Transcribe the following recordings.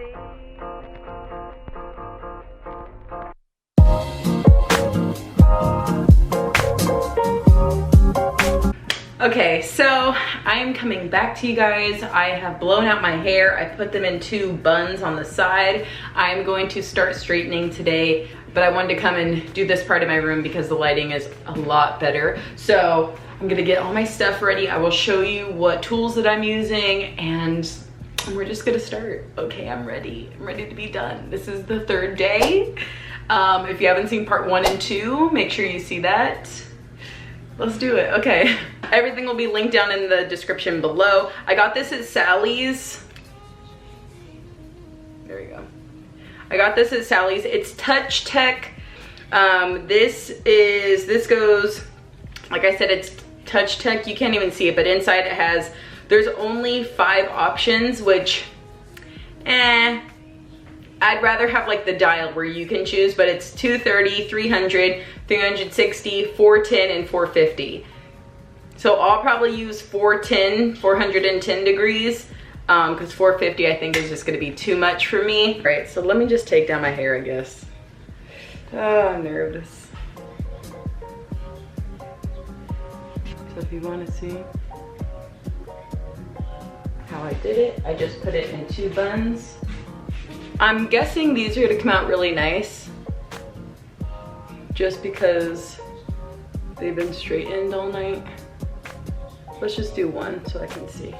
Okay, so I am coming back to you guys. I have blown out my hair. I put them in 2 buns on the side. I'm going to start straightening today, but I wanted to come and do this part of my room because the lighting is a lot better. So I'm gonna get all my stuff ready. I will show you what tools that I'm using, and we're just gonna start. Okay, I'm ready. I'm ready to be done. This is the 3rd day. If you haven't seen part 1 and 2, make sure you see that. Let's do it. Okay. Everything will be linked down in the description below. I got this at Sally's. There we go. I got this at Sally's. It's Touch Tech. This goes, like I said, it's Touch Tech. You can't even see it, but inside it has, there's only 5 options, which, I'd rather have like the dial where you can choose, but it's 230, 300, 360, 410, and 450. So I'll probably use 410 degrees, because 450 I think is just gonna be too much for me. All right, so let me just take down my hair, I guess. Oh, I'm nervous. So if you wanna see how I did it, I just put it in 2 buns. I'm guessing these are gonna come out really nice just because they've been straightened all night. Let's just do 1 so I can see.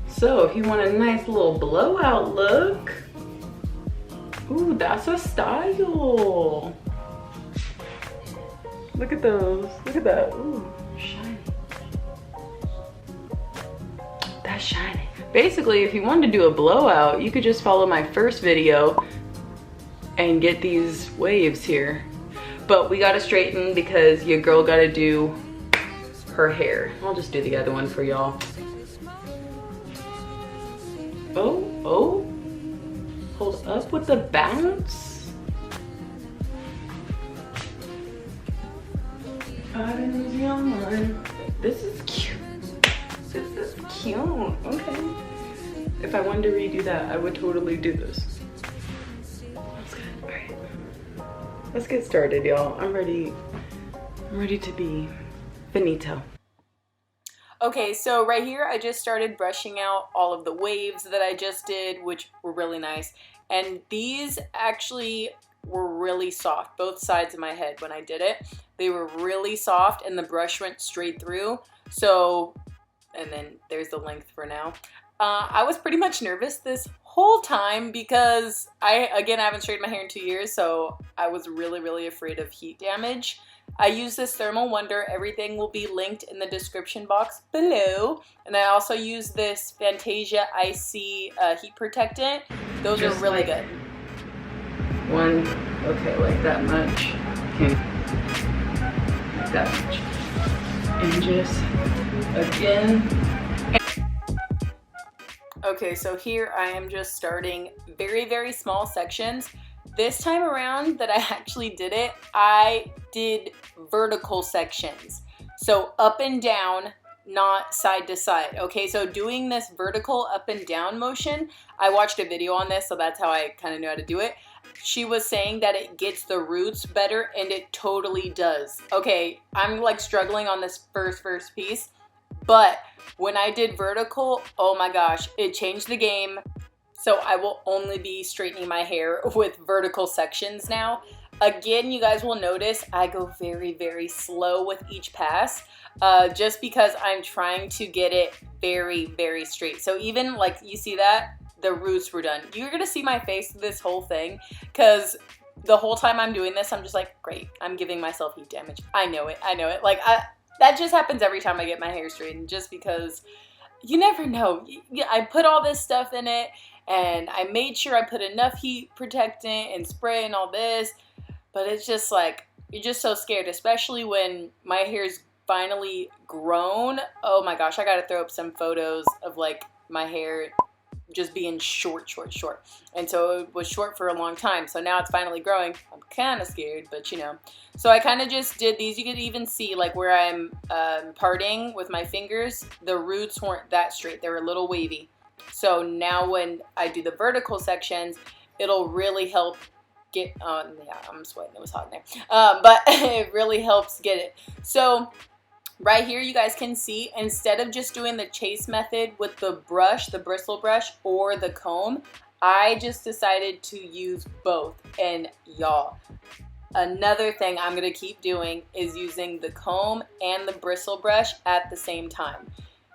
So if you want a nice little blowout look, ooh, that's a style. Look at those, look at that, ooh, shiny. That's shiny. Basically, if you wanted to do a blowout, you could just follow my first video and get these waves here. But we gotta straighten because your girl gotta do her hair. I'll just do the other one for y'all. Oh, hold up with the bounce. This is cute. This is cute. Okay. If I wanted to redo that, I would totally do this. That's good. All right. Let's get started, y'all. I'm ready to be finito. Okay, so right here, I just started brushing out all of the waves that I just did, which were really nice. And these actually were really soft, both sides of my head when I did it. They were really soft and the brush went straight through. So, and then there's the length for now. I was pretty much nervous this whole time because I haven't straightened my hair in 2 years, so I was really afraid of heat damage. I use this Thermal Wonder. Everything will be linked in the description box below. And I also use this Fantasia Icy heat protectant. Those are really good. 1, okay, like that much. Okay, like that much. And just again. Okay, so here I am just starting very small sections. This time around that I actually did it, I did vertical sections. So up and down, not side to side. Okay, so doing this vertical up and down motion, I watched a video on this, so that's how I kind of know how to do it. She was saying that it gets the roots better, and it totally does. Okay, I'm like struggling on this first piece, but when I did vertical, oh my gosh, it changed the game. So I will only be straightening my hair with vertical sections now. Again, you guys will notice I go very slow with each pass, just because I'm trying to get it very straight. So even like you see that, the roots were done. You're gonna see my face this whole thing, because the whole time I'm doing this, I'm just like, great, I'm giving myself heat damage. I know it. Like, that just happens every time I get my hair straightened, just because you never know. I put all this stuff in it, and I made sure I put enough heat protectant and spray and all this, but it's just like, you're just so scared, especially when my hair's finally grown. Oh my gosh, I gotta throw up some photos of like my hair just being short. And so it was short for a long time. So now it's finally growing. I'm kind of scared, but you know. So I kind of just did these. You could even see like where I'm parting with my fingers. The roots weren't that straight. They were a little wavy. So now when I do the vertical sections, it'll really help get, yeah, I'm sweating, it was hot in there. But it really helps get it. So right here, you guys can see, instead of just doing the chase method with the brush, the bristle brush, or the comb, I just decided to use both. And y'all, another thing I'm gonna keep doing is using the comb and the bristle brush at the same time.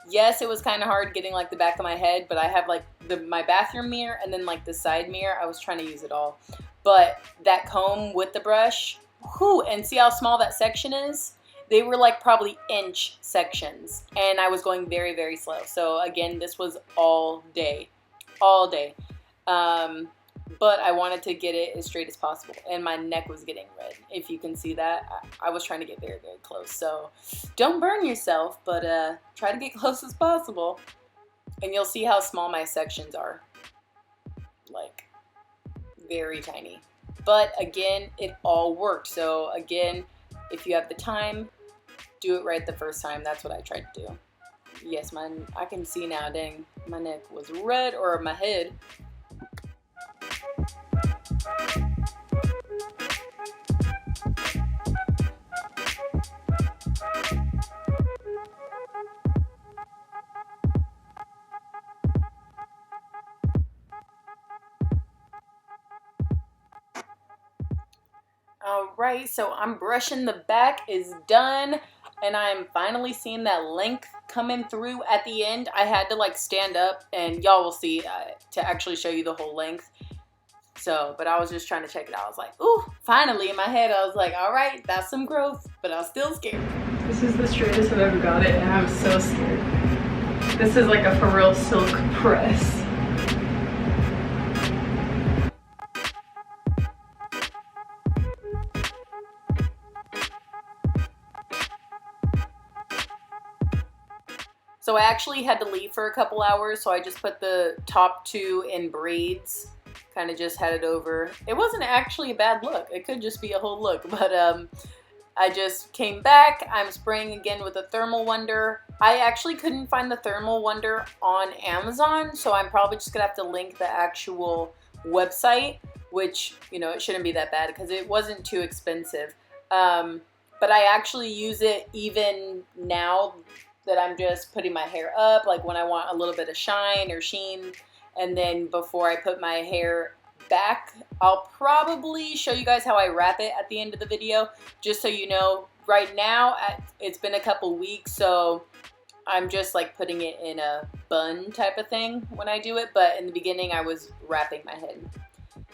Yes, it was kind of hard getting like the back of my head, but I have like my bathroom mirror and then like the side mirror. I was trying to use it all. But that comb with the brush, whew, and see how small that section is? They were like probably inch sections, and I was going very, very slow. So again, this was all day. But I wanted to get it as straight as possible, and my neck was getting red. If you can see that, I was trying to get very, very close. So don't burn yourself, but try to get close as possible, and you'll see how small my sections are. Like, very tiny. But again, it all worked. So again, if you have the time, do it right the first time. That's what I tried to do. Yes, I can see now, dang, my neck was red, or my head. Alright, so I'm brushing, the back is done, and I'm finally seeing that length coming through at the end. I had to like stand up, and y'all will see to actually show you the whole length. So, but I was just trying to check it out. I was like, ooh, finally. In my head, I was like, alright, that's some growth, but I was still scared. This is the straightest I've ever got it, and I'm so scared. This is like a for real silk press. So I actually had to leave for a couple hours, so I just put the top two in braids, kind of just had it over. It wasn't actually a bad look. It could just be a whole look, but I just came back. I'm spraying again with a Thermal Wonder. I actually couldn't find the Thermal Wonder on Amazon, so I'm probably just gonna have to link the actual website, which, you know, it shouldn't be that bad because it wasn't too expensive. But I actually use it even now that I'm just putting my hair up, like when I want a little bit of shine or sheen. And then before I put my hair back, I'll probably show you guys how I wrap it at the end of the video, just so you know. Right now, it's been a couple weeks, so I'm just like putting it in a bun type of thing when I do it, but in the beginning I was wrapping my head.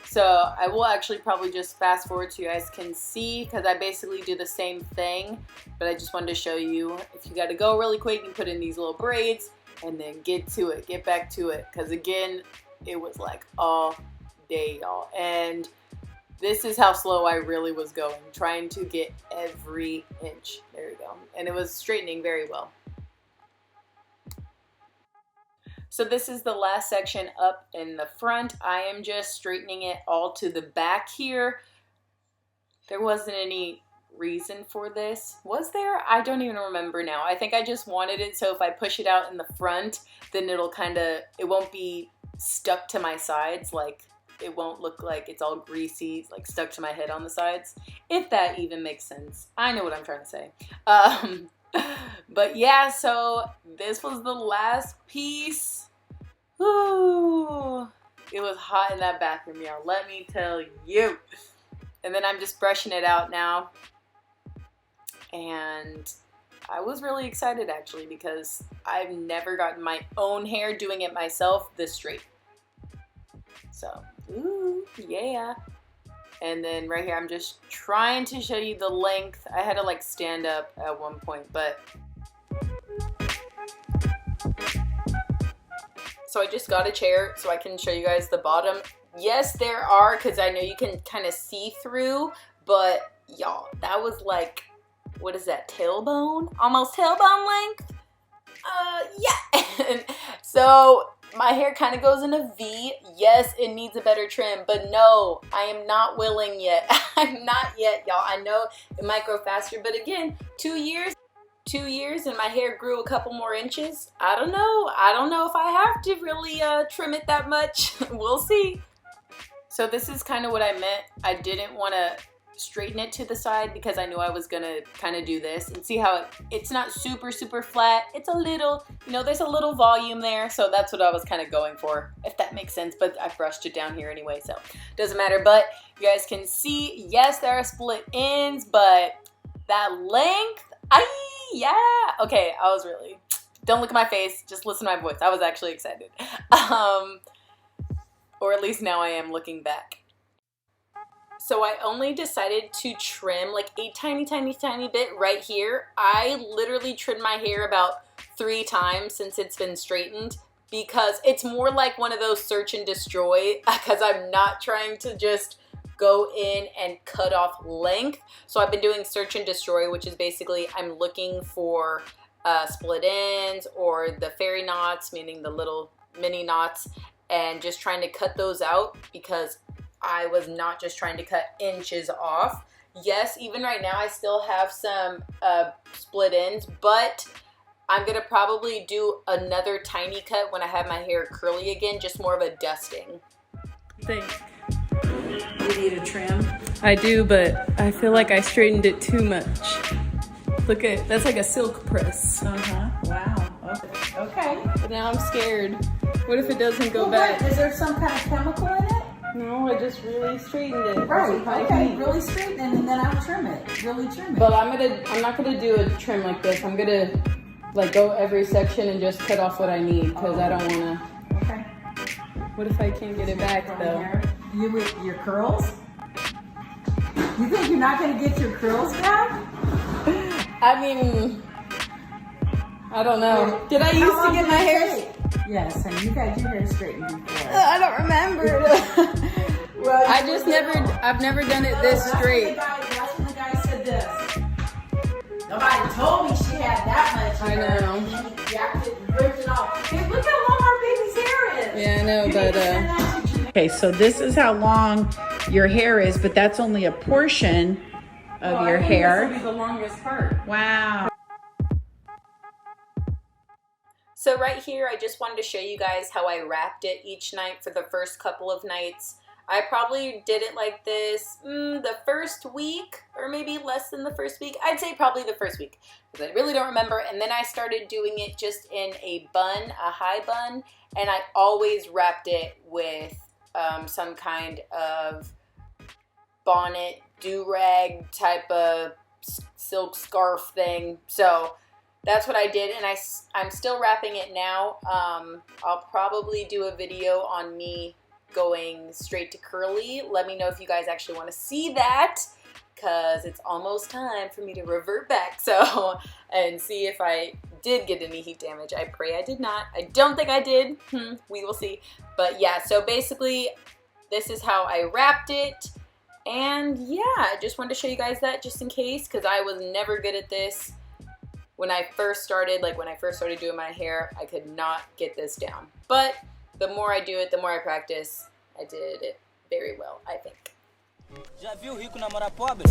So I will actually probably just fast forward so you guys can see, because I basically do the same thing, but I just wanted to show you. If you got to go really quick, you put in these little braids and then get to it, get back to it, because again, it was like all day, y'all. And this is how slow I really was going, trying to get every inch. There we go. And it was straightening very well. So this is the last section up in the front. I am just straightening it all to the back here. There wasn't any reason for this. Was there? I don't even remember now. I think I just wanted it so if I push it out in the front, then it'll it won't be stuck to my sides. Like, it won't look like it's all greasy, like stuck to my head on the sides. If that even makes sense. I know what I'm trying to say. But yeah, so this was the last piece. Ooh, it was hot in that bathroom, y'all, let me tell you. And then I'm just brushing it out now. And I was really excited actually, because I've never gotten my own hair doing it myself this straight. So, ooh, yeah. And then right here, I'm just trying to show you the length. I had to like stand up at one point, but. So I just got a chair so I can show you guys the bottom. Yes, there are, because I know you can kind of see through, but y'all, that was like, what is that, tailbone? Almost tailbone length? Yeah. So my hair kind of goes in a V. Yes, it needs a better trim, but no, I am not willing yet. I'm not yet, y'all. I know it might grow faster, but again, 2 years 2 years and my hair grew a couple more inches. I don't know if I have to really trim it that much. We'll see. So this is kind of what I meant. I didn't want to straighten it to the side because I knew I was gonna kind of do this and see how it's not super flat. It's a little, you know, there's a little volume there, so that's what I was kind of going for, if that makes sense. But I brushed it down here anyway, so doesn't matter. But you guys can see, yes, there are split ends, but that length, yeah, okay, I was really, don't look at my face, just listen to my voice. I was actually excited. Or at least now I am, looking back. So I only decided to trim like a tiny bit right here. I literally trimmed my hair about 3 times since it's been straightened, because it's more like one of those search and destroy, because I'm not trying to just go in and cut off length. So I've been doing search and destroy, which is basically I'm looking for split ends or the fairy knots, meaning the little mini knots, and just trying to cut those out, because I was not just trying to cut inches off. Yes, even right now I still have some split ends, but I'm gonna probably do another tiny cut when I have my hair curly again, just more of a dusting. You need a trim? I do, but I feel like I straightened it too much. Look at, that's like a silk press. Wow. Okay. But now I'm scared. What if it doesn't go back? Is there some kind of chemical in it? No, I just really straightened it. Right, okay, really straighten it and then I'll trim it, really trim it. But I'm not gonna do a trim like this. I'm gonna like go every section and just cut off what I need, because I don't wanna. Okay. What if I can't get it back though? You with your curls? You think you're not gonna get your curls back? I mean, I don't know. Did I used to get my hair? Yes, and you got your hair straightened before. I don't remember. Well, I've never done it this straight. That's when the guy said this. Nobody told me she had that much hair. I know. And then he jacked it and ripped it off. Hey, look how long our baby's hair is. Yeah, I know, but Okay, so this is how long your hair is, but that's only a portion of your hair. This will be the longest part. Wow. So right here, I just wanted to show you guys how I wrapped it each night for the first couple of nights. I probably did it like this the first week, or maybe less than the first week. I'd say probably the first week, because I really don't remember. And then I started doing it just in a bun, a high bun, and I always wrapped it with some kind of bonnet, do-rag type of silk scarf thing. So that's what I did, and I'm still wrapping it now. I'll probably do a video on me going straight to curly. Let me know if you guys actually want to see that, because it's almost time for me to revert back, so, and see if I did get any heat damage. I pray I did not. I don't think I did. We will see. But yeah, so basically this is how I wrapped it. And yeah, I just wanted to show you guys that just in case, because I was never good at this. When I first started, doing my hair, I could not get this down. But the more I do it, the more I practice, I did it very well, I think. Já viu rico namora pobre?